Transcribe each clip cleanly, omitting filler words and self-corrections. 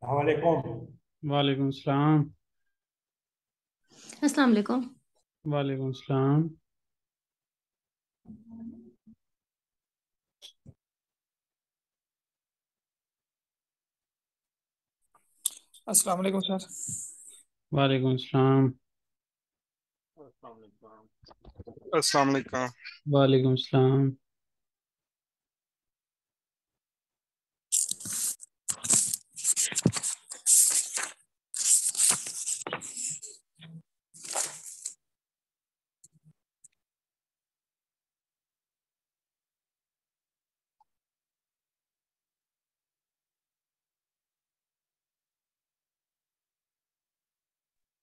वालेकुम। वालेकुम सलाम। अस्सलाम वालेकुम। वालेकुम सलाम। अस्सलाम वालेकुम सर। वालेकुम सलाम। अस्सलाम वालेकुम। वालेकुम सलाम।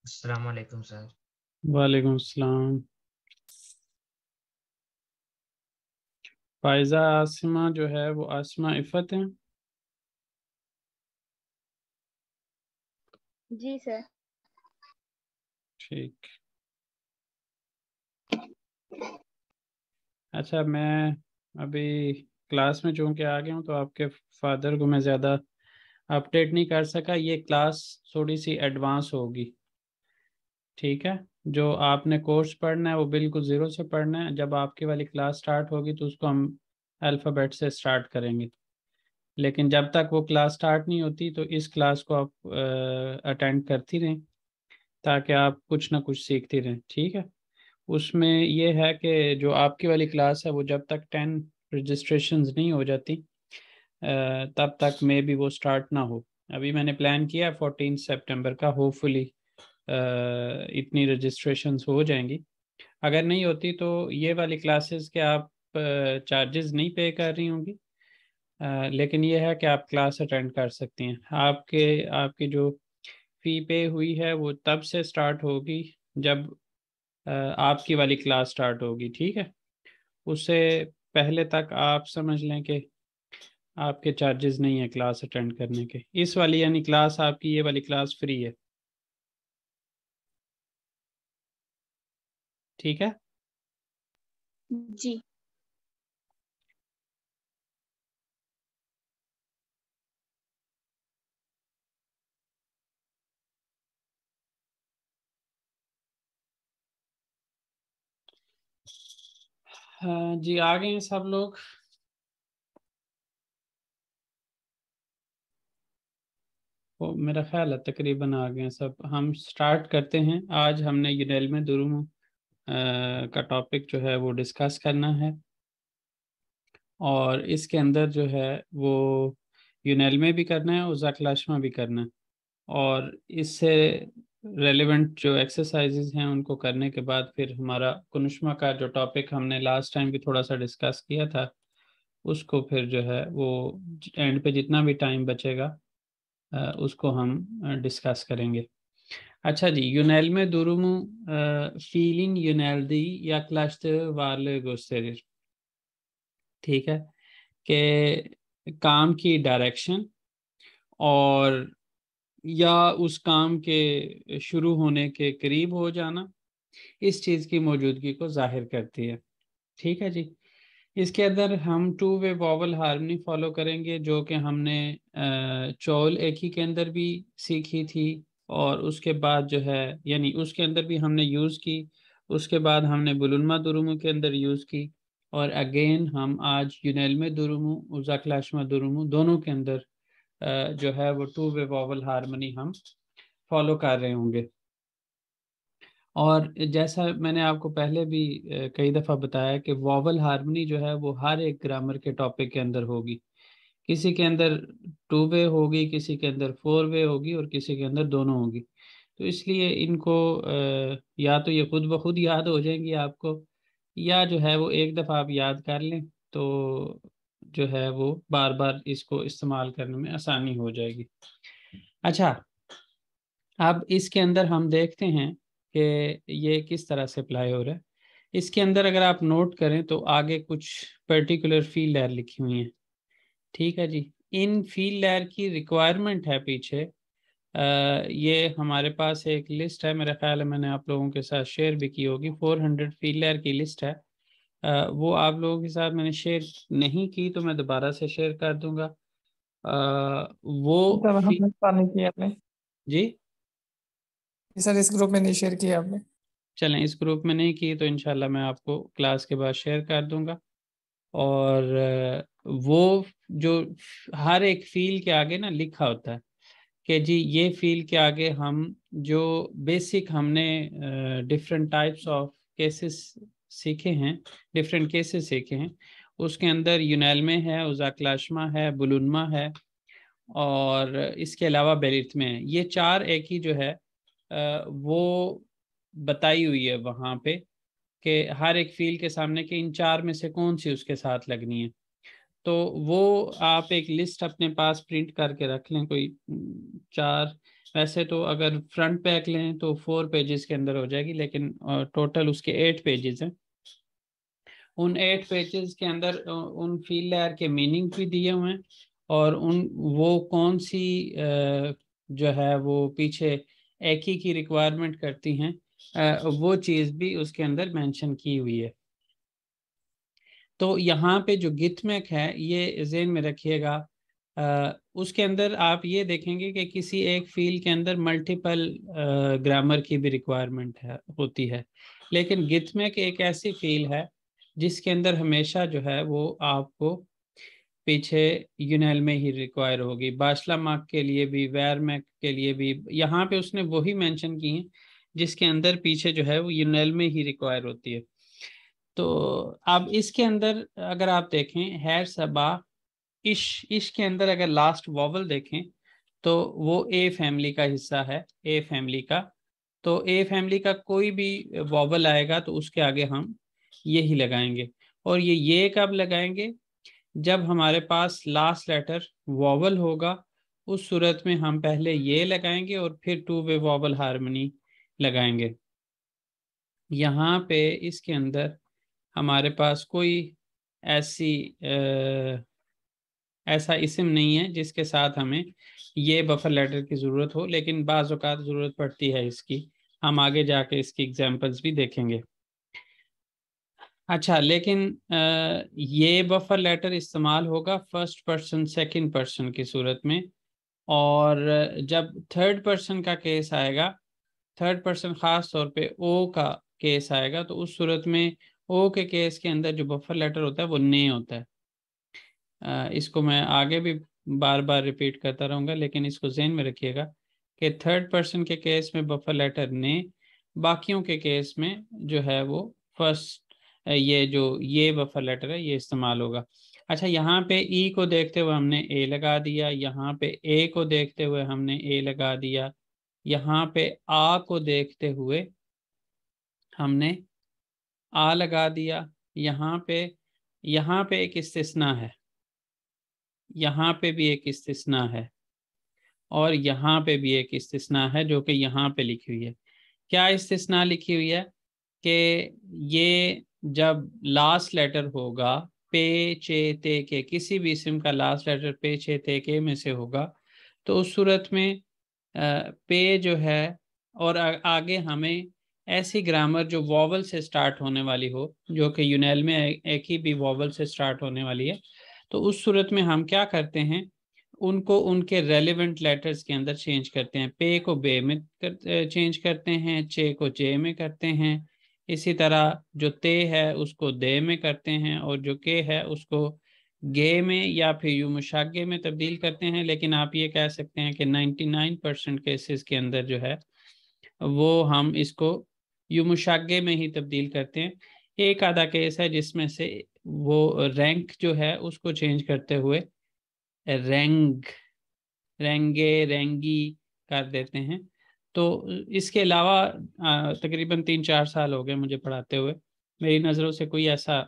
अस्सलाम वालेकुम सर। वालेकुम सलाम। फायजा आसिमा जो है वो आसिमा इफ़त है। जी सर। ठीक। अच्छा, मैं अभी क्लास में चूँकि आ गया हूँ तो आपके फादर को मैं ज़्यादा अपडेट नहीं कर सका। ये क्लास थोड़ी सी एडवांस होगी, ठीक है। जो आपने कोर्स पढ़ना है वो बिल्कुल ज़ीरो से पढ़ना है। जब आपकी वाली क्लास स्टार्ट होगी तो उसको हम अल्फ़ाबेट से स्टार्ट करेंगे, लेकिन जब तक वो क्लास स्टार्ट नहीं होती तो इस क्लास को आप अटेंड करती रहें ताकि आप कुछ ना कुछ सीखती रहें, ठीक है। उसमें ये है कि जो आपकी वाली क्लास है वो जब तक 10 रजिस्ट्रेशंस नहीं हो जाती तब तक मे भी वो स्टार्ट ना हो। अभी मैंने प्लान किया 14 सितंबर का, होपफुली इतनी रजिस्ट्रेशंस हो जाएंगी। अगर नहीं होती तो ये वाली क्लासेस के आप चार्जेस नहीं पे कर रही होंगी, लेकिन ये है कि आप क्लास अटेंड कर सकती हैं। आपकी जो फ़ी पे हुई है वो तब से स्टार्ट होगी जब आपकी वाली क्लास स्टार्ट होगी, ठीक है। उससे पहले तक आप समझ लें कि आपके चार्जेस नहीं है क्लास अटेंड करने के। इस वाली यानी क्लास आपकी, ये वाली क्लास फ्री है, ठीक है। जी। हाँ जी, आ गए हैं सब लोग। वो मेरा ख्याल है तकरीबन आ गए हैं सब। हम स्टार्ट करते हैं। आज हमने यूनेल में दुरूम का टॉपिक जो है वो डिस्कस करना है, और इसके अंदर जो है वो यूनेल में भी करना है और ज़ाकलाश में भी करना है। और इससे रेलेवेंट जो एक्सरसाइजेज हैं उनको करने के बाद फिर हमारा कुनुष्मा का जो टॉपिक हमने लास्ट टाइम भी थोड़ा सा डिस्कस किया था उसको फिर जो है वो एंड पे जितना भी टाइम बचेगा उसको हम डिस्कस करेंगे। अच्छा जी, यूनेलमे दुरुमु फीलिंग यूनेल्दी yaklaştığı varlığı gösterir, ठीक है। कि काम की डायरेक्शन और या उस काम के शुरू होने के करीब हो जाना इस चीज़ की मौजूदगी को जाहिर करती है, ठीक है जी। इसके अंदर हम two way vowel harmony follow करेंगे जो कि हमने चौल एक ही के अंदर भी सीखी थी, और उसके बाद जो है यानी उसके अंदर भी हमने यूज़ की। उसके बाद हमने बुलुनमा दुरुमु के अंदर यूज़ की, और अगेन हम आज यूनेलमे दुरुमु उज़ाकलाशमा दुरुमु दोनों के अंदर जो है वो टू वे वॉवल हार्मनी हम फॉलो कर रहे होंगे। और जैसा मैंने आपको पहले भी कई दफ़ा बताया कि वॉवल हार्मनी जो है वो हर एक ग्रामर के टॉपिक के अंदर होगी। किसी के अंदर टू वे होगी, किसी के अंदर फोर वे होगी, और किसी के अंदर दोनों होगी। तो इसलिए इनको या तो ये खुद ब खुद याद हो जाएंगी आपको, या जो है वो एक दफ़ा आप याद कर लें तो जो है वो बार बार इसको इस्तेमाल करने में आसानी हो जाएगी। अच्छा, अब इसके अंदर हम देखते हैं कि ये किस तरह से अप्लाई हो रहा है। इसके अंदर अगर आप नोट करें तो आगे कुछ पर्टिकुलर फील्ड लेयर लिखी हुई हैं, ठीक है जी। इन फील्ड लेयर की रिक्वायरमेंट है पीछे। ये हमारे पास एक लिस्ट है, मेरा ख्याल है मैंने आप लोगों के साथ शेयर भी की होगी। 400 फील्ड लेयर की लिस्ट है। वो आप लोगों के साथ मैंने शेयर नहीं की तो मैं दोबारा से शेयर कर दूंगा। वो तब हमने नहीं किया आपने जी सर, इस ग्रुप में नहीं शेयर किया आपने। चलें, इस ग्रुप में नहीं की तो इंशाल्लाह मैं आपको क्लास के बाद शेयर कर दूंगा। और वो जो हर एक फील के आगे ना लिखा होता है कि जी ये फील के आगे हम जो बेसिक हमने डिफरेंट टाइप्स ऑफ केसेस सीखे हैं, डिफरेंट केसेस सीखे हैं, उसके अंदर यूनैल्मे है, उज़ाक्लाशमा है, बुलुनमा है, और इसके अलावा बेरिथमे है। ये चार एक ही जो है वो बताई हुई है वहाँ पे कि हर एक फील के सामने कि इन चार में से कौन सी उसके साथ लगनी है। तो वो आप एक लिस्ट अपने पास प्रिंट करके रख लें, कोई चार, वैसे तो अगर फ्रंट बैक लें तो 4 पेजेस के अंदर हो जाएगी, लेकिन टोटल उसके 8 पेजेस हैं। उन 8 पेजेस के अंदर उन फील लेयर के मीनिंग भी दिए हुए हैं, और उन वो कौन सी जो है वो पीछे एक ही की रिक्वायरमेंट करती हैं, वो चीज़ भी उसके अंदर मेंशन की हुई है। तो यहाँ पे जो गिथमेक है ये ज़हन में रखिएगा। उसके अंदर आप ये देखेंगे कि किसी एक फील्ड के अंदर मल्टीपल ग्रामर की भी रिक्वायरमेंट होती है, लेकिन गिथमेक एक ऐसी फील्ड है जिसके अंदर हमेशा जो है वो आपको पीछे यूनेल में ही रिक्वायर होगी। बाशला मार्क के लिए भी, वेयर मैक के लिए भी, यहाँ पे उसने वही मेंशन की है जिसके अंदर पीछे जो है वो यूनेल में ही रिक्वायर होती है। तो अब इसके अंदर अगर आप देखें हैर सबा इश के अंदर अगर लास्ट वॉवल देखें तो वो ए फैमिली का हिस्सा है, ए फैमिली का। तो ए फैमिली का कोई भी वॉवल आएगा तो उसके आगे हम ये ही लगाएंगे। और ये कब लगाएंगे? जब हमारे पास लास्ट लेटर वॉवल होगा, उस सूरत में हम पहले ये लगाएंगे और फिर टू वे वॉवल हार्मनी लगाएंगे। यहाँ पे इसके अंदर हमारे पास कोई ऐसी ऐसा इस्म नहीं है जिसके साथ हमें ये बफर लेटर की ज़रूरत हो, लेकिन बाज़ औक़ात ज़रूरत पड़ती है इसकी। हम आगे जाके इसकी एग्जांपल्स भी देखेंगे। अच्छा, लेकिन ये बफर लेटर इस्तेमाल होगा फर्स्ट पर्सन सेकंड पर्सन की सूरत में, और जब थर्ड पर्सन का केस आएगा, थर्ड पर्सन ख़ास तौर पे ओ का केस आएगा, तो उस सूरत में ओ के केस के अंदर जो बफर लेटर होता है वो ने होता है। इसको मैं आगे भी बार बार रिपीट करता रहूँगा, लेकिन इसको ज़हन में रखिएगा कि थर्ड पर्सन के केस में बफर लेटर ने, बाकियों के केस में जो है वो फर्स्ट, ये जो ये बफर लेटर है ये इस्तेमाल होगा। अच्छा, यहाँ पे ई को देखते हुए हमने ए लगा दिया, यहाँ पे ए को देखते हुए हमने ए लगा दिया, यहाँ पे आ को देखते हुए हमने आ लगा दिया। यहाँ पे एक इस्तिस्ना है, यहाँ पे भी एक इस्तिस्ना है, और यहाँ पे भी एक इस्तिस्ना है जो कि यहाँ पे लिखी हुई है। क्या इस्तिस्ना लिखी हुई है कि ये जब लास्ट लेटर होगा पे चे ते के, किसी भी इस्म का लास्ट लेटर पे चे ते के में से होगा, तो उस सूरत में पे जो है, और आगे हमें ऐसी ग्रामर जो वॉवल से स्टार्ट होने वाली हो, जो कि यूनेल में एक ही भी वॉवल से स्टार्ट होने वाली है, तो उस सूरत में हम क्या करते हैं, उनको उनके रेलिवेंट लेटर्स के अंदर चेंज करते हैं। पे को बे में चेंज करते हैं, चे को चे में करते हैं, इसी तरह जो ते है उसको दे में करते हैं, और जो के है उसको गे में या फिर यू मुशागे में तब्दील करते हैं। लेकिन आप ये कह सकते हैं कि 99% केसेस के अंदर जो है वो हम इसको यू मुशागे में ही तब्दील करते हैं। एक आधा केस है जिसमें से वो रैंक जो है उसको चेंज करते हुए रैंग, रेंगे, रेंगी कर देते हैं। तो इसके अलावा तकरीबन 3-4 साल हो गए मुझे पढ़ाते हुए, मेरी नज़रों से कोई ऐसा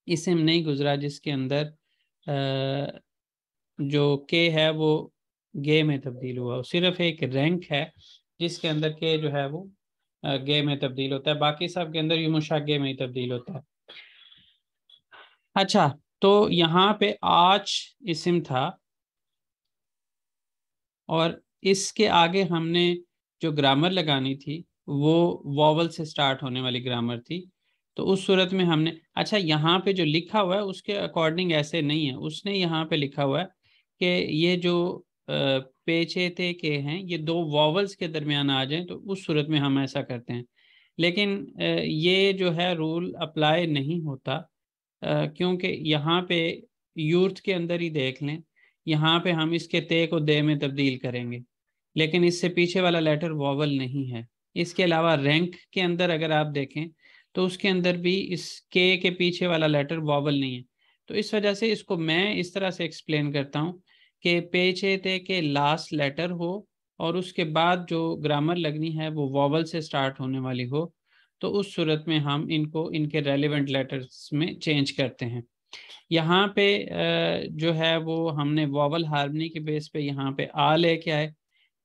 इसम नहीं गुजरा जिसके अंदर जो के है वो गे में तब्दील हुआ। सिर्फ एक रैंक है जिसके अंदर के जो है वो गे में तब्दील होता है, बाकी सब के अंदर युमुशागे में ही तब्दील होता है। अच्छा, तो यहाँ पे आज इसम था, और इसके आगे हमने जो ग्रामर लगानी थी वो वॉवल से स्टार्ट होने वाली ग्रामर थी। तो उस सूरत में हमने, अच्छा यहाँ पे जो लिखा हुआ है उसके अकॉर्डिंग ऐसे नहीं है, उसने यहाँ पे लिखा हुआ है कि ये जो पेचे ते के हैं ये दो वॉवल्स के दरमियान आ जाएं तो उस सूरत में हम ऐसा करते हैं। लेकिन ये जो है रूल अप्लाई नहीं होता, क्योंकि यहाँ पे यूर्थ के अंदर ही देख लें, यहाँ पे हम इसके ते को दे में तब्दील करेंगे, लेकिन इससे पीछे वाला लेटर वॉवल नहीं है। इसके अलावा रैंक के अंदर अगर आप देखें तो उसके अंदर भी इस के पीछे वाला लेटर वॉवल नहीं है। तो इस वजह से इसको मैं इस तरह से एक्सप्लेन करता हूँ कि पेचे ते के लास्ट लेटर हो और उसके बाद जो ग्रामर लगनी है वो वॉवल से स्टार्ट होने वाली हो, तो उस सूरत में हम इनको इनके रेलिवेंट लेटर्स में चेंज करते हैं। यहाँ पे जो है वो हमने वॉवल हार्मनी के बेस पे यहाँ पे आ लेके आए।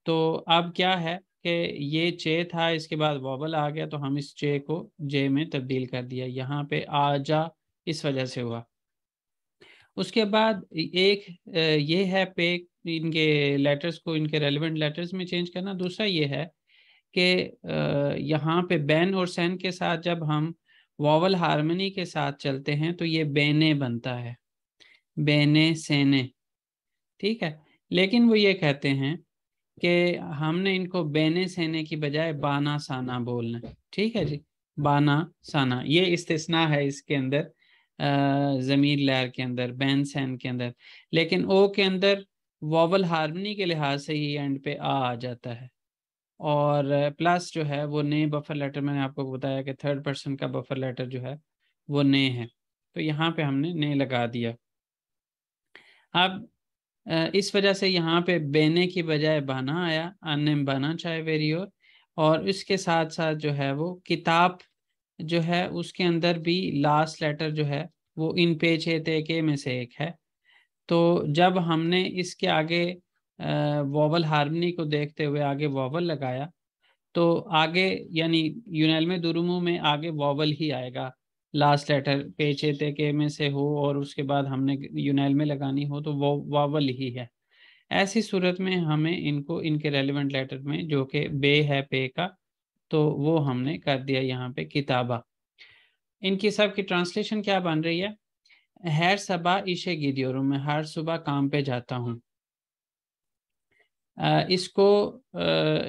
तो अब क्या है कि ये चे था, इसके बाद वॉवल आ गया तो हम इस चे को जे में तब्दील कर दिया। यहाँ पे आ जा इस वजह से हुआ। उसके बाद एक ये है पे इनके लेटर्स को इनके रेलिवेंट लेटर्स में चेंज करना। दूसरा ये है कि यहाँ पे बैन और सैन के साथ जब हम वॉवल हार्मनी के साथ चलते हैं तो ये बेने बनता है, बेने सेने, ठीक है। लेकिन वो ये कहते हैं कि हमने इनको बेने सेने की बजाय बाना साना बोलना है, ठीक है जी, बाना साना। ये इस्तिस्ना है इसके अंदर, ज़मीर लहर के अंदर, बैन सैन के अंदर। लेकिन ओ के अंदर वॉवल हार्मनी के लिहाज से ही एंड पे आ जाता है। और प्लस जो है वो ने बफर लेटर, मैंने आपको बताया कि थर्ड पर्सन का बफर लेटर जो है वो ने है, तो यहाँ पे हमने ने लगा दिया। अब इस वजह से यहाँ पे बेने की बजाय बाना आया, अन्य बाना चाहे वेरी और इसके साथ साथ जो है वो किताब जो है उसके अंदर भी लास्ट लेटर जो है वो इन पेचे ते के में से एक है। तो जब हमने इसके आगे वॉवल हार्मनी को देखते हुए आगे वॉवल लगाया तो आगे यानी यूनैल्मे दुरुमु में आगे वॉवल ही आएगा, लास्ट लेटर पेचे ते के में से हो और उसके बाद हमने यूनैल्मे लगानी हो तो वो वॉवल ही है। ऐसी सूरत में हमें इनको इनके रेलिवेंट लेटर में जो कि बे है पे का, तो वो हमने कर दिया यहाँ पे किताबा। इनकी सब की ट्रांसलेशन क्या बन रही है? हर सबा इशे गिदियों, मैं हर सुबह काम पे जाता हूँ। इसको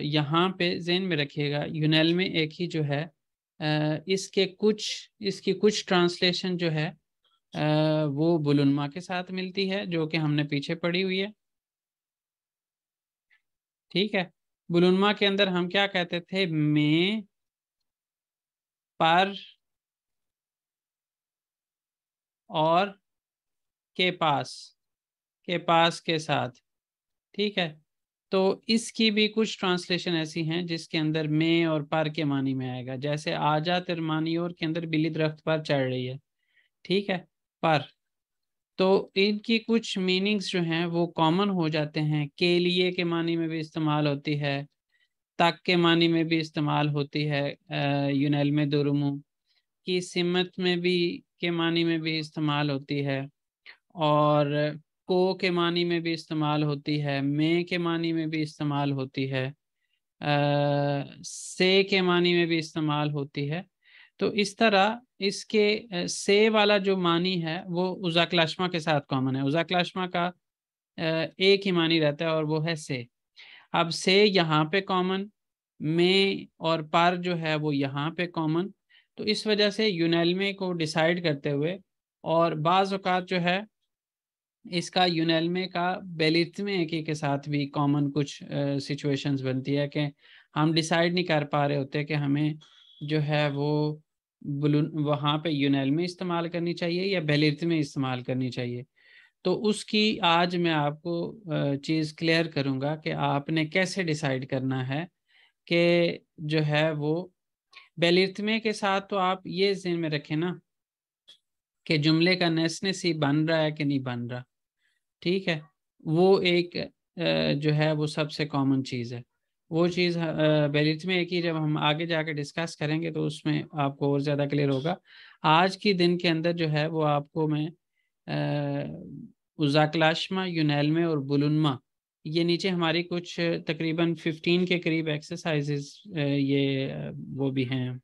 यहाँ पे ज़हन में रखिएगा, यूनैल में एक ही जो है इसकी कुछ ट्रांसलेशन जो है वो बुलुनमा के साथ मिलती है जो कि हमने पीछे पढ़ी हुई है, ठीक है। बुलुनमा के अंदर हम क्या कहते थे? में, पर और के पास के साथ, ठीक है। तो इसकी भी कुछ ट्रांसलेशन ऐसी हैं जिसके अंदर में और पर के मानी में आएगा, जैसे आजा तिरमानी और के अंदर बिल्ली दरख्त पर चढ़ रही है, ठीक है, पर। तो इनकी कुछ मीनिंग्स जो हैं वो कॉमन हो जाते हैं। के लिए के मानी में भी इस्तेमाल होती है, तक के मानी में भी इस्तेमाल होती है, यूनैल में दुरुमु की सिमत में भी के मानी में भी इस्तेमाल होती है, और को के मानी में भी इस्तेमाल होती है, में के मानी में भी इस्तेमाल होती है, से के मानी में भी इस्तेमाल होती है। तो इस तरह इसके से वाला जो मानी है वो उज़ाक्लाशमा के साथ कॉमन है। उज़ाक्लाशमा का एक ही मानी रहता है और वो है से। अब से यहाँ पे कॉमन, में और पर जो है वो यहाँ पे कॉमन। तो इस वजह से यूनैल्मे को डिसाइड करते हुए, और बाज़ औक़ात जो है इसका यूनैल्मे का बेलिथ्मे की के साथ भी कॉमन कुछ सिचुएशंस बनती है कि हम डिसाइड नहीं कर पा रहे होते कि हमें जो है वो वहाँ पे यूनैल्मे इस्तेमाल करनी चाहिए या बेलिथ्मे इस्तेमाल करनी चाहिए। तो उसकी आज मैं आपको चीज़ क्लियर करूँगा कि आपने कैसे डिसाइड करना है कि जो है वो बेलिथ्मे के साथ। तो आप ये ज़हन में रखें ना कि जुमले का नेसनेस ही बन रहा है कि नहीं बन रहा, ठीक है। वो एक जो है वो सबसे कॉमन चीज़ है। वो चीज़ बेलिथ्मे की जब हम आगे जाके डिस्कस करेंगे तो उसमें आपको और ज़्यादा क्लियर होगा। आज की दिन के अंदर जो है वो आपको मैं उज़ाक्लाशमा, यूनैल्मे और बुलुनमा, ये नीचे हमारी कुछ तकरीबन 15 के करीब एक्सरसाइजेस ये वो भी हैं,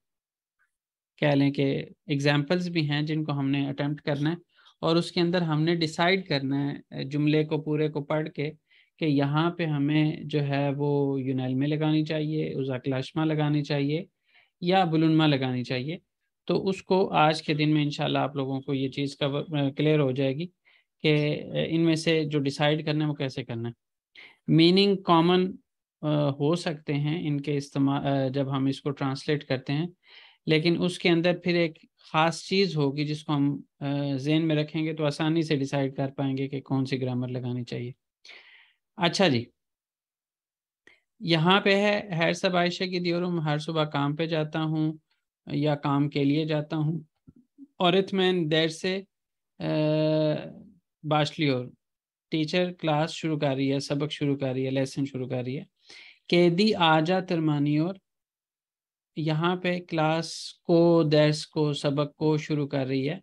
कह लें कि एग्जाम्पल्स भी हैं जिनको हमने अटेम्प्ट करना है, और उसके अंदर हमने डिसाइड करना है जुमले को पूरे को पढ़ के कि यहाँ पे हमें जो है वो यूनाइल लगानी चाहिए, उज़ाकलाशमा लगानी चाहिए या बुलुनमा लगानी चाहिए। तो उसको आज के दिन में इंशाल्लाह आप लोगों को ये चीज़ क्लियर हो जाएगी कि इनमें से जो डिसाइड करना है वो कैसे करना है। मीनिंग कॉमन हो सकते हैं इनके इस्तेमाल जब हम इसको ट्रांसलेट करते हैं, लेकिन उसके अंदर फिर एक ख़ास चीज़ होगी जिसको हम ज़हन में रखेंगे तो आसानी से डिसाइड कर पाएंगे कि कौन सी ग्रामर लगानी चाहिए। अच्छा जी, यहाँ पे है हैर सब आयशा की दियोरुम, हर सुबह काम पे जाता हूँ या काम के लिए जाता हूँ। और इतमैन देर से बाशलियोर, टीचर क्लास शुरू कर रही है, सबक शुरू कर रही है, लेसन शुरू कर रही है। कैदी आजा तरमानी और, यहाँ पे क्लास को, दर्स को, सबक को शुरू कर रही है।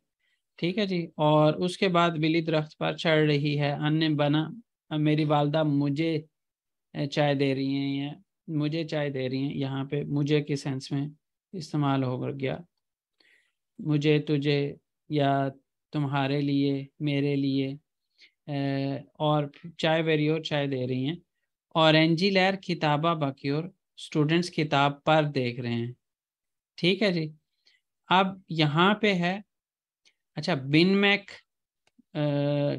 ठीक है जी। और उसके बाद बिल्ली दरख्त पर चढ़ रही है। अन्य बना, मेरी वालदा मुझे चाय दे रही हैं या मुझे चाय दे रही हैं। यहाँ पे मुझे के सेंस में इस्तेमाल हो गया, मुझे, तुझे या तुम्हारे लिए, मेरे लिए। और चाय वेरी और चाय दे रही हैं। और एनजी लहर किताबा बाकी और, स्टूडेंट्स किताब पर देख रहे हैं। ठीक है जी। अब यहाँ पे है, अच्छा, बिन मैक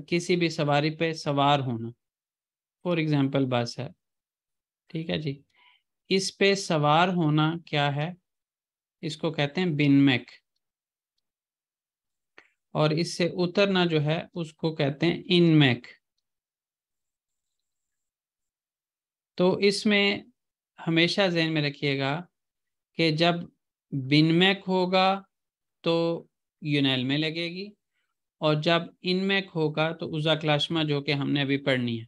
किसी भी सवारी पे सवार होना, फॉर एग्जांपल बस है। ठीक है जी। इस पे सवार होना क्या है, इसको कहते हैं बिन मैक। और इससे उतरना जो है उसको कहते हैं इन मैक। तो इसमें हमेशा ज़हन में रखिएगा कि जब बिन मैक होगा तो यूनैल में लगेगी, और जब इन मैक होगा तो उज़ाकलाशमा जो कि हमने अभी पढ़नी है।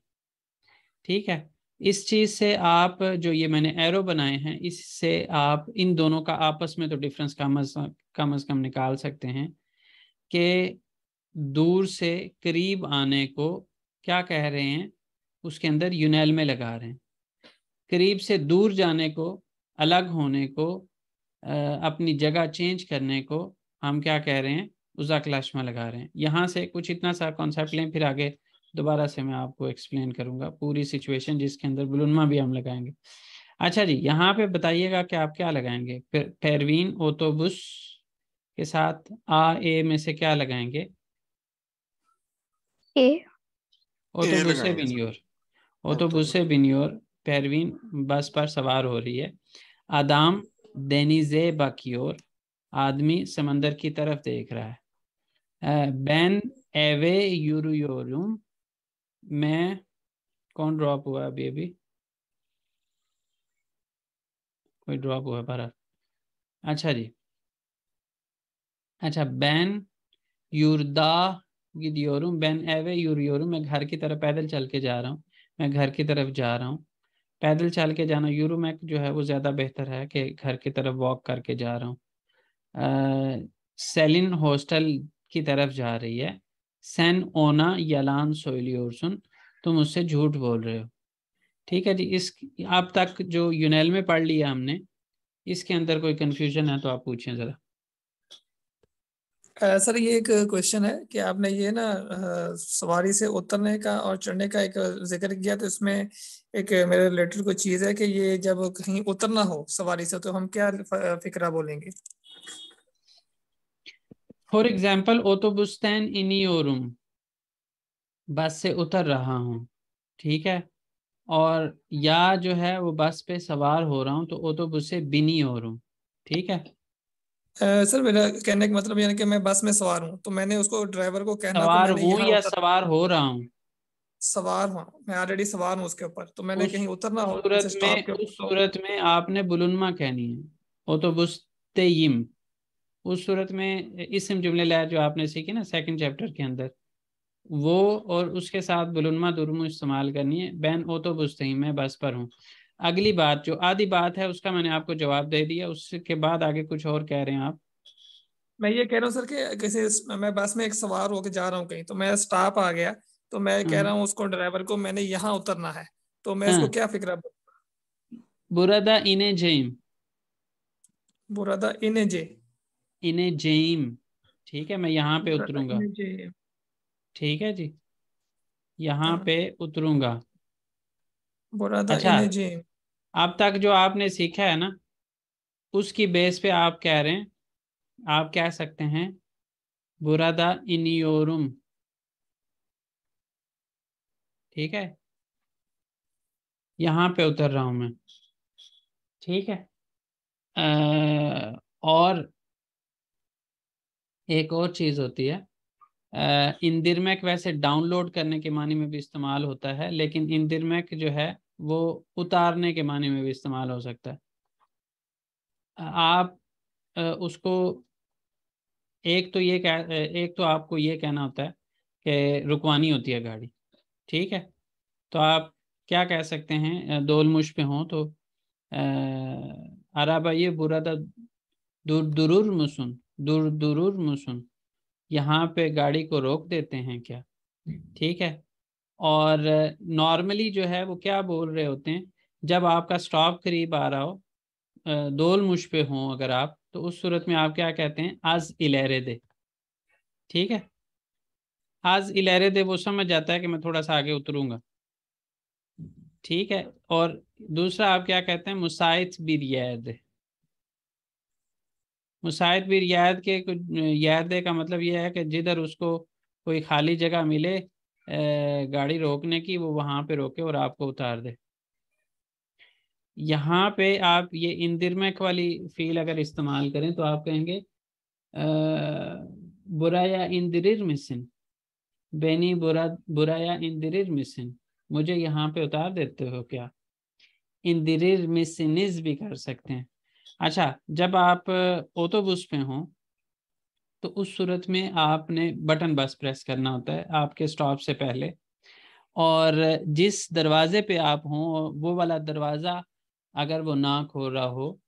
ठीक है। इस चीज़ से आप, जो ये मैंने एरो बनाए हैं, इससे आप इन दोनों का आपस में तो डिफरेंस कम अज़ कम निकाल सकते हैं कि दूर से करीब आने को क्या कह रहे हैं, उसके अंदर यूनैल में लगा रहे हैं। करीब से दूर जाने को, अलग होने को, अपनी जगह चेंज करने को हम क्या कह रहे हैं, उज़ाकलाशमा लगा रहे हैं। यहाँ से कुछ इतना सा कॉन्सेप्ट लें, फिर आगे दोबारा से मैं आपको एक्सप्लेन करूँगा पूरी सिचुएशन जिसके अंदर बुलुनमा भी हम लगाएंगे। अच्छा जी, यहाँ पे बताइएगा कि आप क्या लगाएंगे। परवीन ओटोबुस के साथ आ ए में से क्या लगाएंगे। ए। ओटोबुसे बिनियोर, ओटोबुसे बिनियोर, परवीन बस पर सवार हो रही है। आदाम देनिजे बाकियोर, आदमी समंदर की तरफ देख रहा है। बैन एवे यूरुयोरुम, मैं, कौन ड्रॉप हुआ अभी अभी, कोई ड्रॉप हुआ बारह। अच्छा जी, अच्छा, बैन यूरदा गिदियोरुम, बैन एवे यूरियोरुम, मैं घर की तरफ पैदल चल के जा रहा हूँ, मैं घर की तरफ जा रहा हूँ। पैदल चल के जाना, यूरोमैक जो है वो ज़्यादा बेहतर है कि घर की तरफ वॉक करके जा रहा हूँ। सेलिन हॉस्टल की तरफ जा रही है। सैन ओना यलान सोइलियोरसुन, तुम उससे झूठ बोल रहे हो। ठीक है जी। इस अब तक जो यूनेल में पढ़ लिया हमने, इसके अंदर कोई कंफ्यूजन है तो आप पूछें ज़रा। सर ये एक क्वेश्चन है कि आपने ये ना सवारी से उतरने का और चढ़ने का एक जिक्र किया, तो इसमें एक मेरे रिलेटेड कोई चीज है कि ये जब कहीं उतरना हो सवारी से तो हम क्या फिक्रा बोलेंगे। फॉर एग्जाम्पल ओटोबुस्टैन इनियोरुम, बस से उतर रहा हूँ। ठीक है। और या जो है वो बस पे सवार हो रहा हूँ तो ओटोबुसे बिनियोरुम। ठीक है। सर मेरा कहने का मतलब यानी कि मैं बस में सवार हूँ तो मैंने उसको ड्राइवर को कहना कि सवार मैंने हूँ यहाँ या उतर, सवार हो रहा हूँ, सवार हूँ मैं, ऑलरेडी सवार हूँ उसके ऊपर, तो मैंने उस कहीं उतरना हो सूरत किसी स्टॉप में, के उस ऊपर तो। सूरत में आपने बुलुनमा कहनी है, ओटोबुस्तेयिम। उस सूरत में इसम जुमले लहर जो आपने सीखी ना सेकंड चैप्टर के अंदर, वो और उसके साथ बुलुनमा दुरुमु इस्तेमाल करनी है। बैन ओटोबुस्तेयिम, मैं बस पर हूँ। अगली बात जो आधी बात है उसका मैंने आपको जवाब दे दिया, उसके बाद आगे कुछ और कह रहे हैं आप। मैं ये कह रहा हूँ सर कि किसी मैं बस में एक सवार होके जा रहा हूँ कहीं, तो मैं स्टॉप आ गया, तो मैं कह रहा हाँ हूँ उसको ड्राइवर को मैंने यहाँ उतरना है, तो मैं इसको हाँ, क्या फिक्रा बुरादा इने जईम, बुरादा इने जे, इने जईम। ठीक है, मैं यहाँ पे बुरादा उतरूंगा। इने जे। ठीक है जी, यहाँ तमाम। पे उतरूंगा। बुरादा अच्छा, इन जी। अब तक जो आपने सीखा है ना, उसकी बेस पे आप कह रहे हैं, आप कह सकते हैं बुरादा इनियोरुम। ठीक है, यहाँ पे उतर रहा हूं मैं। ठीक है। और एक और चीज होती है, इंदिरमैक वैसे डाउनलोड करने के मानी में भी इस्तेमाल होता है, लेकिन इंदिरमैक जो है वो उतारने के मानी में भी इस्तेमाल हो सकता है। आप उसको एक तो आपको ये कहना होता है कि रुकवानी होती है गाड़ी। ठीक है, तो आप क्या कह सकते हैं, दोलमुश पे हो तो अराबाई burada दुरुर मुसुन, दुरुर मुसुन, यहाँ पे गाड़ी को रोक देते हैं क्या। ठीक है। और नॉर्मली जो है वो क्या बोल रहे होते हैं, जब आपका स्टॉप करीब आ रहा हो, दोलमुश पे हो अगर आप, तो उस सूरत में आप क्या कहते हैं, आज इलेरे दे। ठीक है, आज इलेरे दे वो समझ जाता है कि मैं थोड़ा सा आगे उतरूंगा। ठीक है। और दूसरा आप क्या कहते हैं, मुसाइद बिरियाद। मुसाइद बिरियाद के कुछ याद का मतलब यह है कि जिधर उसको कोई खाली जगह मिले गाड़ी रोकने की, वो वहां पे रोके और आपको उतार दे। यहाँ पे आप ये इंदिरमैक वाली फील अगर इस्तेमाल करें तो आप कहेंगे बुराया इंदिरिर मिसिन, बेनी बुराया इंदिरिर मिसिन, मुझे यहाँ पे उतार देते हो क्या। इंदिरिर मिसिनिज भी कर सकते हैं। अच्छा, जब आप ऑटोबस पे हों तो उस सूरत में आपने बटन बस प्रेस करना होता है आपके स्टॉप से पहले, और जिस दरवाजे पे आप हों वो वाला दरवाज़ा अगर वो ना खोल रहा हो,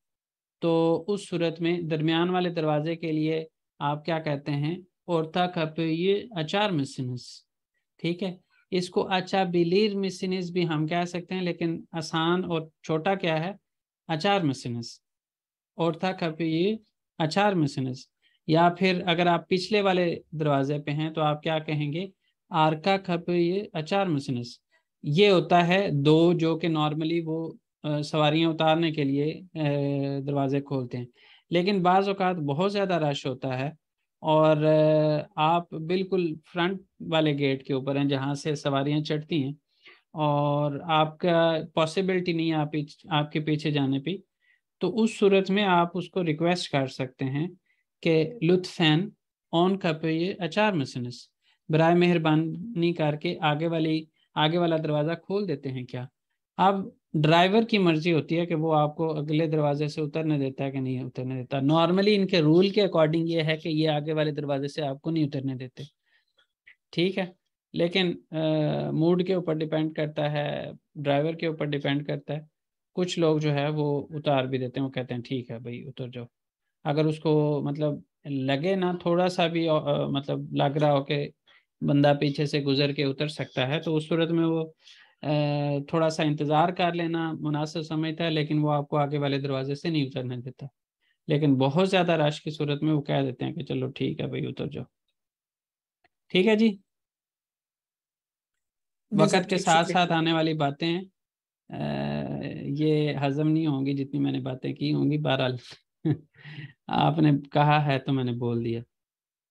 तो उस सूरत में दरमियान वाले दरवाजे के लिए आप क्या कहते हैं, औरता ये अचार मिसिनिस। ठीक है, इसको अच्छा बिलीर मिसिनिस भी हम कह सकते हैं, लेकिन आसान और छोटा क्या है, अचार मिसिनिस। औरता ये अचार मिसिनिस। या फिर अगर आप पिछले वाले दरवाजे पे हैं तो आप क्या कहेंगे, आरका ये अचार मिसिनिस। ये होता है दो, जो कि नॉर्मली वो सवारियां उतारने के लिए दरवाजे खोलते हैं। लेकिन बाज़ औक़ात बहुत ज़्यादा रश होता है और आप बिल्कुल फ्रंट वाले गेट के ऊपर हैं जहाँ से सवारियां चढ़ती हैं, और आपका पॉसिबिलिटी नहीं है आपके पीछे जाने पे, तो उस सूरत में आप उसको रिक्वेस्ट कर सकते हैं कि लुत्फ़न ऑन कपिए अचार मसनस, बराए मेहरबानी करके आगे वाला दरवाज़ा खोल देते हैं क्या। अब ड्राइवर की मर्जी होती है कि वो आपको अगले दरवाजे से उतरने देता है कि नहीं उतरने देता। नॉर्मली इनके रूल के अकॉर्डिंग ये है कि ये आगे वाले दरवाजे से आपको नहीं उतरने देते। ठीक है, लेकिन मूड के ऊपर डिपेंड करता है, ड्राइवर के ऊपर डिपेंड करता है। कुछ लोग जो है वो उतार भी देते हैं, वो कहते हैं ठीक है भाई उतर जाओ। अगर उसको मतलब लगे ना थोड़ा सा भी मतलब लग रहा हो कि बंदा पीछे से गुजर के उतर सकता है, तो उस सूरत में वो थोड़ा सा इंतज़ार कर लेना मुनासिब समझता है, लेकिन वो आपको आगे वाले दरवाजे से नहीं उतरने देता। लेकिन बहुत ज़्यादा रश की सूरत में वो कह देते हैं कि चलो ठीक है भाई उतर जाओ। ठीक है जी। जी सर, वक़्त के ठीक, साथ शुक्रिया। साथ आने वाली बातें हैं, ये हजम नहीं होंगी जितनी मैंने बातें की होंगी। बहरहाल आपने कहा है तो मैंने बोल दिया।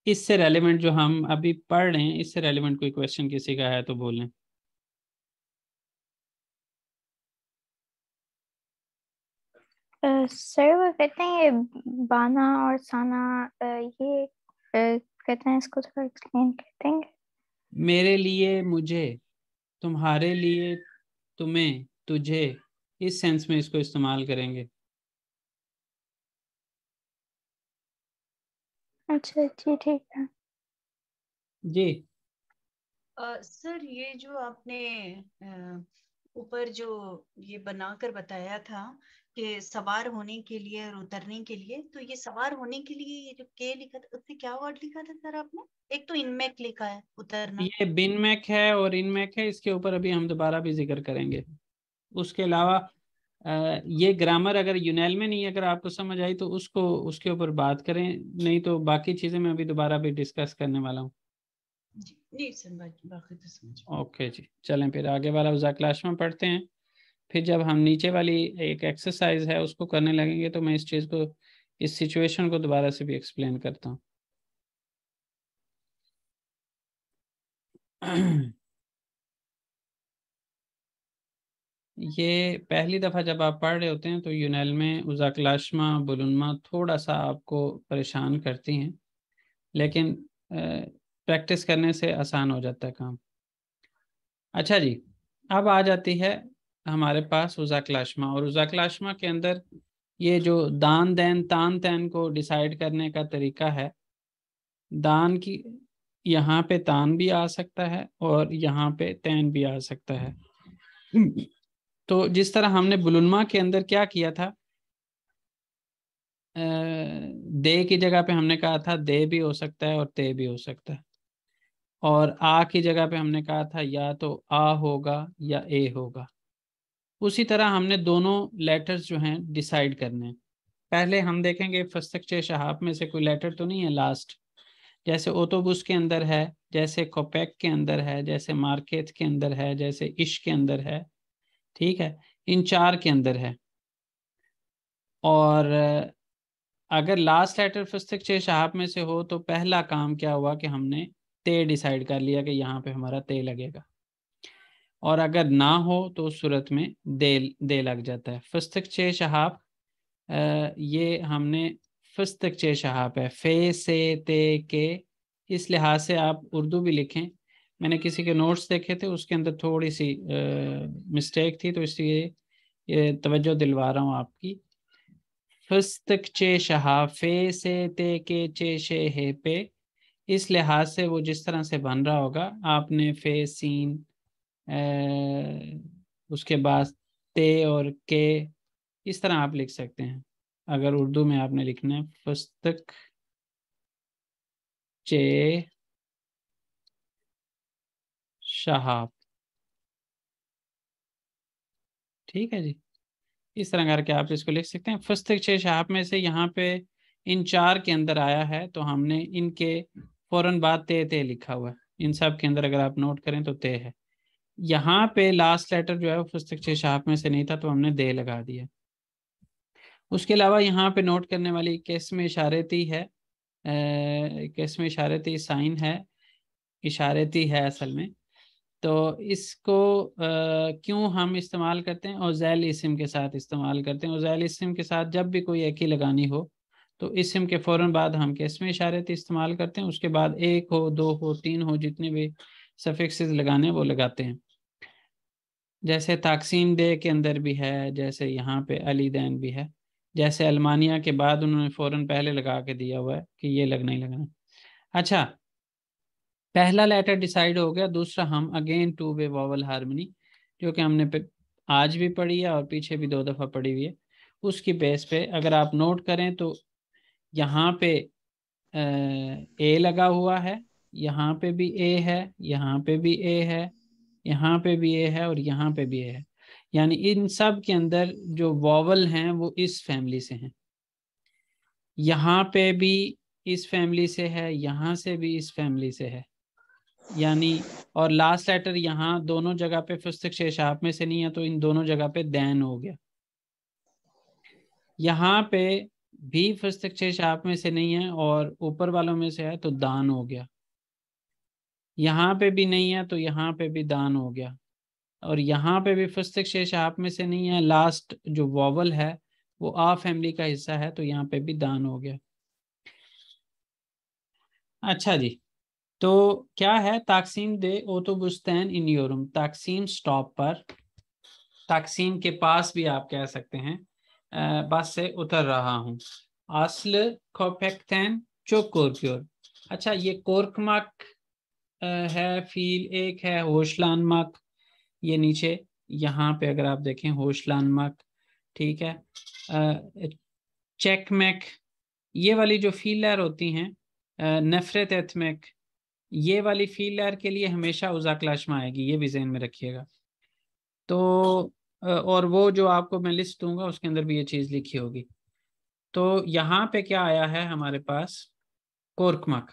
इससे रेलिवेंट जो हम अभी पढ़ रहे हैं, इससे रेलिवेंट कोई क्वेश्चन किसी का है तो बोलें। सर वो कहते हैं ये बाना और साना, ये कहते हैं, इसको थोड़ा एक्सप्लेन करते हैं। मेरे लिए, मुझे, तुम्हारे लिए, तुम्हें, तुझे, इस सेंस में इसको इस्तेमाल करेंगे। अच्छा जी, ठीक है। जी। सर ये जो आपने ऊपर जो ये बनाकर बताया था कि सवार होने के लिए और उतरने के लिए, तो ये सवार होने के लिए ये जो के लिखा था उससे क्या वर्ड लिखा था सर आपने? एक तो इनमेक लिखा है उतरना। ये बिन मैक है और इन मैक है, इसके ऊपर अभी हम दोबारा भी जिक्र करेंगे। उसके अलावा ये ग्रामर अगर यूनेल में नहीं अगर आपको समझ आई तो उसको उसके ऊपर बात करें, नहीं तो बाकी चीज़ें मैं अभी दोबारा भी डिस्कस करने वाला हूँ। जी नहीं सर, बाकी तो समझ। ओके जी, चलें फिर आगे वाला उज़ा क्लास में पढ़ते हैं। फिर जब हम नीचे वाली एक एक्सरसाइज है उसको करने लगेंगे तो मैं इस चीज़ को, इस सिचुएशन को दोबारा से भी एक्सप्लेन करता हूँ। ये पहली दफ़ा जब आप पढ़ रहे होते हैं तो यूनैल में उज़ा क्लाशमा बुलुनमा थोड़ा सा आपको परेशान करती हैं, लेकिन प्रैक्टिस करने से आसान हो जाता है काम। अच्छा जी, अब आ जाती है हमारे पास उज़ा क्लाशमा, और उज़ा क्लाशमा के अंदर ये जो दान दैन तान तैन को डिसाइड करने का तरीका है, दान की यहाँ पे तान भी आ सकता है और यहाँ पे तैन भी आ सकता है। तो जिस तरह हमने बुलुनमा के अंदर क्या किया था, दे की जगह पे हमने कहा था दे भी हो सकता है और ते भी हो सकता है, और आ की जगह पे हमने कहा था या तो आ होगा या ए होगा। उसी तरह हमने दोनों लेटर्स जो हैं डिसाइड करने हैं। पहले हम देखेंगे फस्तकचे शहाब में से कोई लेटर तो नहीं है लास्ट, जैसे ओतोबुस के अंदर है, जैसे कोपेक के अंदर है, जैसे मार्केट के अंदर है, जैसे इश के अंदर है, ठीक है, इन 4 के अंदर है। और अगर लास्ट लेटर फस्तकचे शहाब में से हो तो पहला काम क्या हुआ कि हमने ते डिसाइड कर लिया कि यहाँ पे हमारा ते लगेगा, और अगर ना हो तो उस सूरत में दे लग जाता है। फस्तकचे शहाब, ये हमने फस्तकचे शहाब है, फे से ते के, इस लिहाज से आप उर्दू भी लिखें। मैंने किसी के नोट्स देखे थे उसके अंदर थोड़ी सी मिस्टेक थी, तो इसलिए ये तवज्जो दिलवा रहा हूँ आपकी। फस्तकचे शहाब, फे से ते के चे शे हे पे, इस लिहाज से वो जिस तरह से बन रहा होगा, आपने फे सीन उसके बाद ते और के, इस तरह आप लिख सकते हैं। अगर उर्दू में आपने लिखना है फस्तक चे शहाब, ठीक है जी, इस तरह करके आप इसको लिख सकते हैं। फस्तक चे शहाब में से यहाँ पे इन 4 के अंदर आया है तो हमने इनके फौरन बाद ते लिखा हुआ है। इन सब के अंदर अगर आप नोट करें तो ते है। यहाँ पे लास्ट लेटर जो है वो फस्तक चे शहाब में से नहीं था तो हमने दे लगा दिया। उसके अलावा यहाँ पे नोट करने वाली किस्म इशारती है, किस्म इशारती साइन है, इशारती है असल में। तो इसको क्यों हम इस्तेमाल करते हैं, औज़ैल इस्म के साथ इस्तेमाल करते हैं। औज़ैल इस्म के साथ जब भी कोई एक ही लगानी हो तो इस्म के फ़ौरन बाद हम किस्म इशारती इस्तेमाल करते हैं, उसके बाद 1 हो 2 हो 3 हो जितने भी सफिक्सेस लगाने वो लगाते हैं। जैसे ताकसीम दे के अंदर भी है, जैसे यहाँ पे अली दैन भी है, जैसे अलमानिया के बाद उन्होंने फ़ौरन पहले लगा के दिया हुआ है कि ये लगना ही लगना। अच्छा, पहला लेटर डिसाइड हो गया। दूसरा, हम again two way vowel harmony, जो कि हमने आज भी पढ़ी है और पीछे भी 2 दफ़ा पढ़ी हुई है, उसकी बेस पे अगर आप नोट करें तो यहाँ पे ए लगा हुआ है, यहाँ पे भी ए है, यहाँ पे भी ए है, यहाँ पे भी ए है और यहाँ पे भी ए है। यानी इन सब के अंदर जो वॉवल हैं वो इस फैमिली से हैं। यहाँ पे भी इस फैमिली से है, यहाँ से भी इस फैमिली से है। यानी और लास्ट लेटर यहाँ दोनों जगह पे फस्तक शेषाप में से नहीं है तो इन दोनों जगह पे दैन हो गया। यहाँ पे भी फस्तक शेषाप में से नहीं है और ऊपर वालों में से है तो दान हो गया। यहाँ पे भी नहीं है तो यहाँ पे भी दान हो गया, और यहाँ पे भी फस्तक शेषाप में से नहीं है, लास्ट जो वॉवल है वो आ फैमिली का हिस्सा है तो यहाँ पे भी दान हो गया। अच्छा जी, तो क्या है ताकसीम दे ओतोबुस्तैन इन योरुम, ताकसीम स्टॉप पर, ताकसीम के पास भी आप कह सकते हैं, बस से उतर रहा हूँ। असल खोपेक्तैन चो कोरक्योर। अच्छा, ये कोरकमक है, फील एक है होशलानमक, ये नीचे यहाँ पे अगर आप देखें होशलानमक, ठीक है। चेकमैक, ये वाली जो फील लहर होती हैं, नफरत एथमैक, ये वाली फील लहर के लिए हमेशा उज़ा क्लाशमा आएगी, ये भी ज़हन में रखिएगा। तो और वो जो आपको मैं लिस्ट दूंगा उसके अंदर भी ये चीज़ लिखी होगी। तो यहाँ पे क्या आया है हमारे पास, कोरकमक।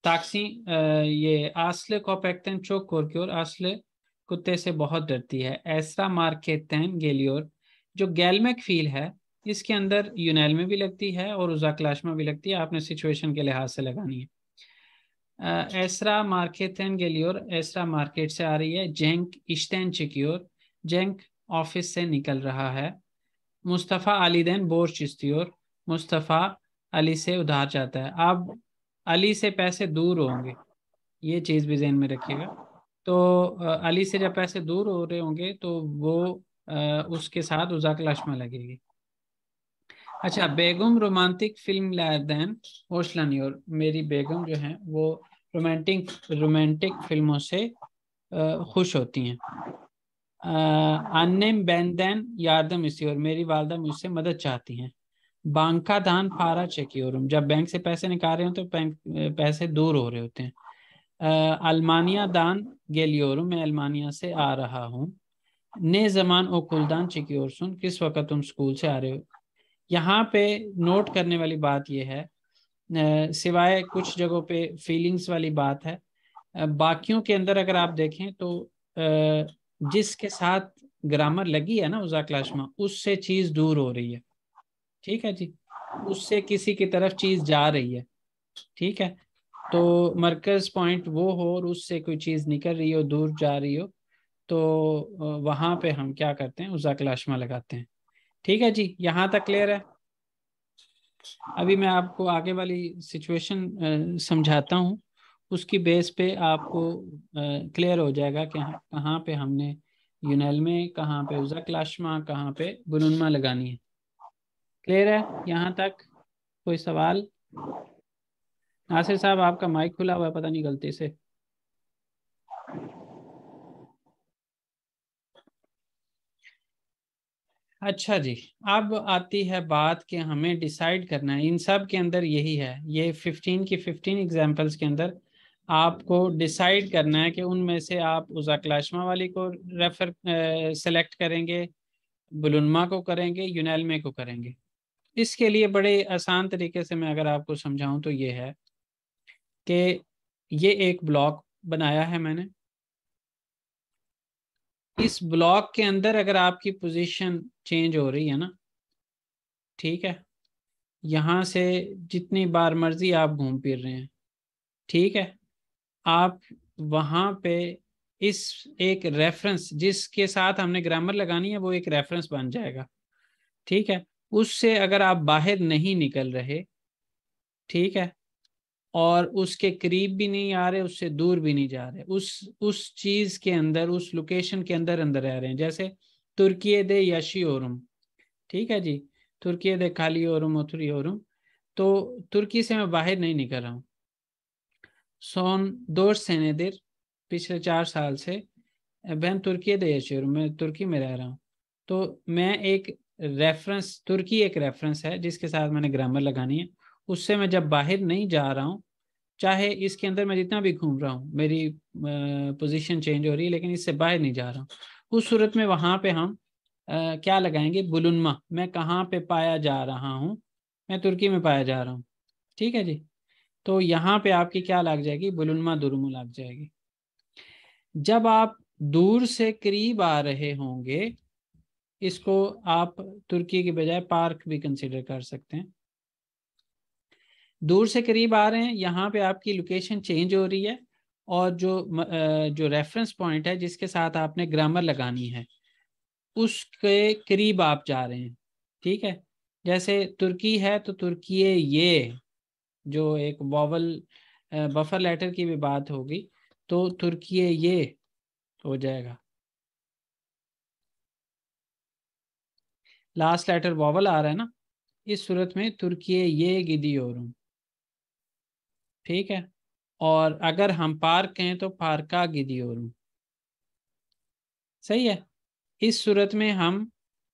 ताक्सी ये आस्ले कोपेक्टन चोक कोरक्योर, आस्ले कुत्ते से बहुत डरती है। एसरा मार्केटन गेलियोर, जो गैलमेक फील है इसके अंदर यूनैल में भी लगती है और उजाक्लाश में भी लगती है, आपने सिचुएशन के लिहाज से लगानी है। एसरा मार्केटन गेलियोर, एसरा मार्केट से आ रही है। जेंक इश्तैन चिक्योर, जेंक ऑफिस से निकल रहा है। मुस्तफ़ा अलीदैन बोर चिस्तियोर, मुस्तफ़ा अली से उधार चाहता है। अब अली से पैसे दूर होंगे, ये चीज़ भी ज़हन में रखिएगा। तो अली से जब पैसे दूर हो रहे होंगे तो वो उसके साथ उजाकलाशमा लगेगी। अच्छा, बेगम रोमांटिक फिल्म लैदैन होशलानियोर, मेरी बेगम जो है वो रोमांटिक फिल्मों से खुश होती हैं। अन्नेम बैंदैन यार्दम इस्योर, मेरी वालदा मुझसे मदद चाहती हैं। बांका दान फारा चेकियोरम, जब बैंक से पैसे निकाल रहे हो तो बैंक पैसे दूर हो रहे होते हैं। अल्मानिया दान गेलियोरम, मैं अल्मानिया से आ रहा हूँ। ने जमान ओ कुलदान चेकियोर सुन, किस वक्त तुम स्कूल से आ रहे हो। यहाँ पे नोट करने वाली बात यह है, सिवाय कुछ जगहों पे फीलिंग्स वाली बात है, बाकियों के अंदर अगर आप देखें तो जिसके साथ ग्रामर लगी है ना उजाक्लाश में, उससे चीज दूर हो रही है। ठीक है जी, उससे किसी की तरफ चीज जा रही है। ठीक है, तो मरकज पॉइंट वो हो और उससे कोई चीज निकल रही हो, दूर जा रही हो, तो वहां पे हम क्या करते हैं, उजाक्लाशमा लगाते हैं। ठीक है जी, यहाँ तक क्लियर है। अभी मैं आपको आगे वाली सिचुएशन समझाता हूँ, उसकी बेस पे आपको क्लियर हो जाएगा कि कहाँ पे हमने यूनैल में, कहाँ पे उजाक्लाशमा, कहाँ पे बुनुनमा लगानी है। क्लियर है यहाँ तक? कोई सवाल? नासिर साहब आपका माइक खुला हुआ है, पता नहीं गलती से। अच्छा जी, अब आती है बात कि हमें डिसाइड करना है, इन सब के अंदर यही है, ये 15 की 15 एग्जांपल्स के अंदर आपको डिसाइड करना है कि उनमें से आप उजाक्लाशमा वाली को रेफर सेलेक्ट करेंगे, बुलुनमा को करेंगे, यूनैल्मे को करेंगे। इसके लिए बड़े आसान तरीके से मैं अगर आपको समझाऊं तो ये है कि ये एक ब्लॉक बनाया है मैंने। इस ब्लॉक के अंदर अगर आपकी पोजीशन चेंज हो रही है ना, ठीक है, यहाँ से जितनी बार मर्जी आप घूम फिर रहे हैं, ठीक है, आप वहाँ पे इस एक रेफरेंस जिसके साथ हमने ग्रामर लगानी है वो एक रेफरेंस बन जाएगा। ठीक है, उससे अगर आप बाहर नहीं निकल रहे, ठीक है, और उसके करीब भी नहीं आ रहे, उससे दूर भी नहीं जा रहे, उस चीज के अंदर, उस लोकेशन के अंदर अंदर रह रहे हैं, जैसे तुर्की दे यशी ओरुम, ठीक है जी, तुर्की दे खाली ओरुम ओथुरी ओरुम, तो तुर्की से मैं बाहर नहीं निकल रहा हूँ। सोन 2 सेनेदिर, पिछले 4 साल से बहन तुर्की दे यशी ओरुम, मैं तुर्की में रह रहा हूँ। तो मैं एक रेफरेंस, तुर्की एक रेफरेंस है जिसके साथ मैंने ग्रामर लगानी है, उससे मैं जब बाहर नहीं जा रहा हूँ, चाहे इसके अंदर मैं जितना भी घूम रहा हूँ, मेरी पोजीशन चेंज हो रही है, लेकिन इससे बाहर नहीं जा रहा हूँ, उस सूरत में वहाँ पे हम क्या लगाएंगे, बुलुनमा। मैं कहाँ पे पाया जा रहा हूँ, मैं तुर्की में पाया जा रहा हूँ। ठीक है जी, तो यहाँ पे आपकी क्या लग जाएगी, बुलुनमा दुरुमु लग जाएगी। जब आप दूर से करीब आ रहे होंगे, इसको आप तुर्की के बजाय पार्क भी कंसिडर कर सकते हैं। दूर से करीब आ रहे हैं, यहाँ पे आपकी लोकेशन चेंज हो रही है, और जो रेफरेंस पॉइंट है जिसके साथ आपने ग्रामर लगानी है, उसके करीब आप जा रहे हैं। ठीक है, जैसे तुर्की है तो तुर्की ये जो एक वॉवल बफर लेटर की भी बात होगी, तो तुर्की ये हो जाएगा, लास्ट लेटर वॉवल आ रहा है ना, इस सूरत में तुर्की ये गिदियोरुम। ठीक है, और अगर हम पार्क हैं तो पार्का गिदियोरुम। सही है, इस सूरत में हम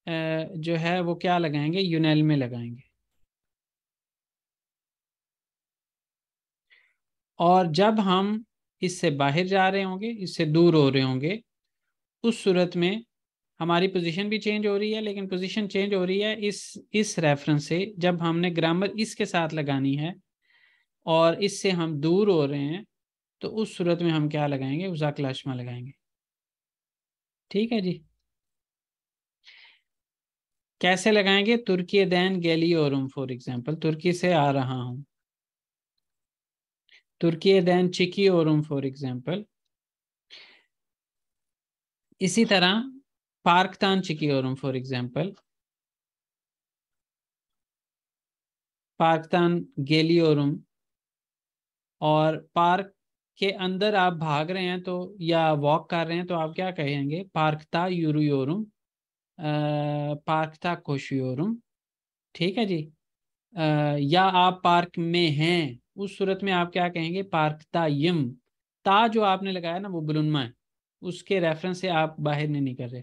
जो है वो क्या लगाएंगे, यूनैल में लगाएंगे। और जब हम इससे बाहर जा रहे होंगे, इससे दूर हो रहे होंगे, उस सूरत में हमारी पोजीशन भी चेंज हो रही है, लेकिन पोजीशन चेंज हो रही है इस रेफरेंस से, जब हमने ग्रामर इसके साथ लगानी है और इससे हम दूर हो रहे हैं, तो उस सूरत में हम क्या लगाएंगे? उज़ाकलाशमा लगाएंगे। ठीक है जी। कैसे लगाएंगे? तुर्की दैन गेलियोरुम, फॉर एग्जांपल तुर्की से आ रहा हूं, तुर्की दैन चिकियोरुम फॉर एग्जांपल। इसी तरह पार्कतान चिकियोरुम फॉर एग्जांपल, पार्कतान गेलियोरुम। और पार्क के अंदर आप भाग रहे हैं तो या वॉक कर रहे हैं तो आप क्या कहेंगे? पार्कता यूरियोरुम, पार्कता कोशियोरुम। ठीक है जी। या आप पार्क में हैं, उस सूरत में आप क्या कहेंगे? पार्कता यम। ता जो आपने लगाया ना वो बुलुनमा है, उसके रेफरेंस से आप बाहर नहीं निकल रहे।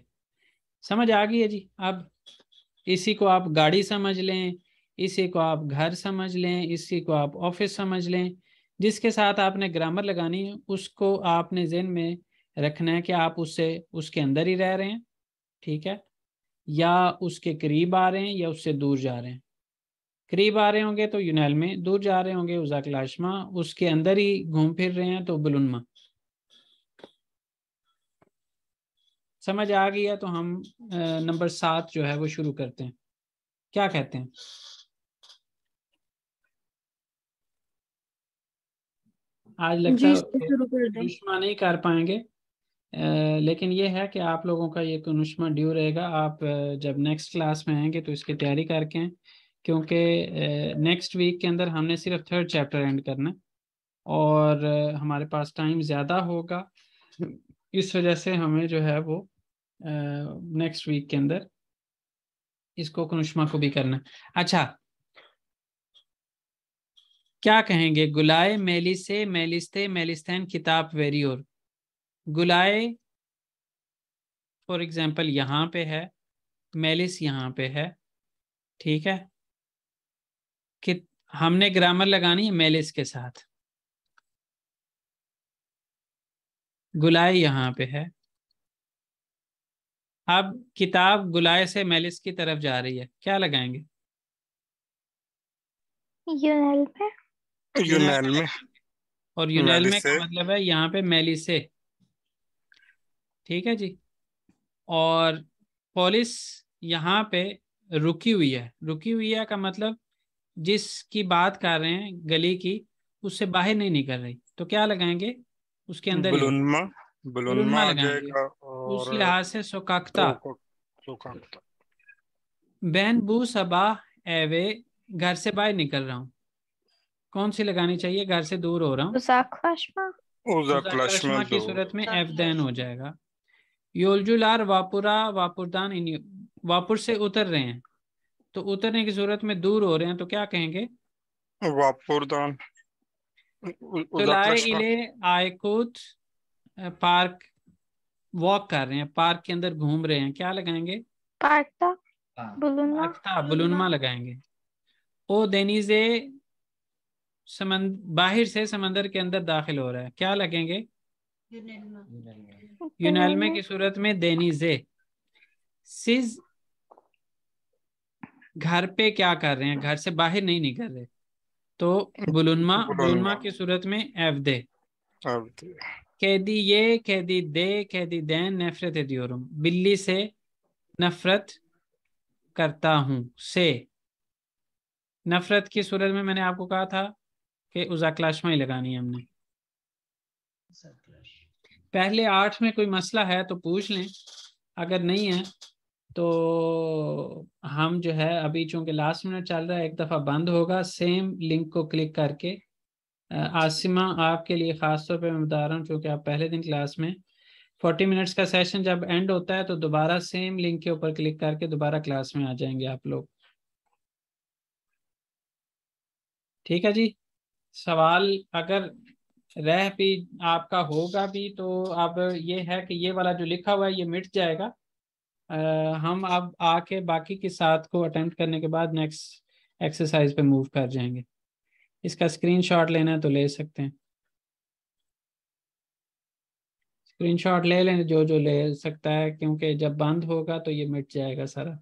समझ आ गई है जी? अब इसी को आप गाड़ी समझ लें, इसी को आप घर समझ लें, इसी को आप ऑफिस समझ लें। जिसके साथ आपने ग्रामर लगानी है उसको आपने ज़हन में रखना है कि आप उससे उसके अंदर ही रह रहे हैं, ठीक है, या उसके करीब आ रहे हैं या उससे दूर जा रहे हैं। करीब आ रहे होंगे तो यूनैल में, दूर जा रहे होंगे उज़ाकलाशमा, उसके अंदर ही घूम फिर रहे हैं तो बुलुनमा। समझ आ गई है? तो हम नंबर 7 जो है वो शुरू करते हैं। क्या कहते हैं? आज लगता जी है शुरू कर दें। कुनुष्मा नहीं कर पाएंगे, लेकिन ये है कि आप लोगों का ये कुनुष्मा ड्यू रहेगा। आप जब नेक्स्ट क्लास में आएंगे तो इसकी तैयारी करके हैं, क्योंकि नेक्स्ट वीक के अंदर हमने सिर्फ 3rd चैप्टर एंड करना है और हमारे पास टाइम ज़्यादा होगा। इस वजह से हमें जो है वो नेक्स्ट वीक के अंदर इसको कुनुष्मा को भी करना है। अच्छा, क्या कहेंगे? गुलाए मेलिसे मेलिस्ते मेलिस्तैन किताब वेरियोर। गुलाए फॉर एग्जाम्पल यहाँ पे है, मेलिस यहाँ पे है, ठीक है। कि हमने ग्रामर लगानी है मेलिस के साथ। गुलाए यहाँ पे है। अब किताब गुलाए से मेलिस की तरफ जा रही है, क्या लगाएंगे? यूनल में। यूनैल में। और यूनैल में का मेलिसे। मतलब है यहाँ पे मेलिसे। ठीक है जी। और पुलिस यहाँ पे रुकी हुई है। रुकी हुई है का मतलब जिसकी बात कर रहे हैं गली की, उससे बाहर नहीं निकल रही, तो क्या लगाएंगे? उसके अंदर ही है, बुलुनमा। बुलुनमा बुलुनमा आ लगाएंगे। जाएगा उस और लिहाज से सोकाक्ता। सोकाक्ता। बैन बू सबा एवे, घर से बाहर निकल रहा हूँ। कौन सी लगानी चाहिए? घर से दूर हो रहा हूँ। उज़ाकलाशमा। उज़ाकलाशमा की दो। सूरत में एफदैन हो जाएगा। योलजुलार वापुरा वापुरदान इन, वापुर से उतर रहे हैं, तो उतरने की सूरत में दूर हो रहे हैं तो क्या कहेंगे? वापुरदान। तुलाए उज़ाकलाशमा। इले आयकुत, पार्क वॉक कर रहे हैं, पार्क के अंदर घूम रहे हैं, क्या लगाएंगे? पार्कता बुलुनमा। पार्कता बुलुनमा लगाएंगे। ओ देनीजे, बाहर से समंदर के अंदर दाखिल हो रहा है, क्या लगेंगे? यूनैल्मे की सूरत में देनीजे। सिज, घर पे क्या कर रहे हैं? घर से बाहर नहीं निकल रहे, तो बुलुनमा। बुलुनमा बुलुनमा। की सूरत में एफदे। अब कैदी ये, कैदी दे, कैदी दैन, नफरत दियोरुम, बिल्ली से नफरत करता हूँ से। नफरत की सूरत में मैंने आपको कहा था कि उज़ाकलाशमा ही लगानी है हमने। पहले 8 में कोई मसला है तो पूछ लें, अगर नहीं है तो हम जो है अभी चूंकि लास्ट मिनट चल रहा है, एक दफ़ा बंद होगा, सेम लिंक को क्लिक करके आसिमा आपके लिए ख़ास तौर पे मैं बता रहा हूँ क्योंकि आप पहले दिन क्लास में 40 मिनट्स का सेशन जब एंड होता है तो दोबारा सेम लिंक के ऊपर क्लिक करके दोबारा क्लास में आ जाएंगे आप लोग। ठीक है जी। सवाल अगर रह भी आपका होगा भी तो अब ये है कि ये वाला जो लिखा हुआ है ये मिट जाएगा। हम अब आके बाकी के 7 को अटेम्प्ट करने के बाद नेक्स्ट एक्सरसाइज पे मूव कर जाएंगे। इसका स्क्रीनशॉट लेना है तो ले सकते हैं, स्क्रीनशॉट ले लें जो जो ले सकता है, क्योंकि जब बंद होगा तो ये मिट जाएगा सारा।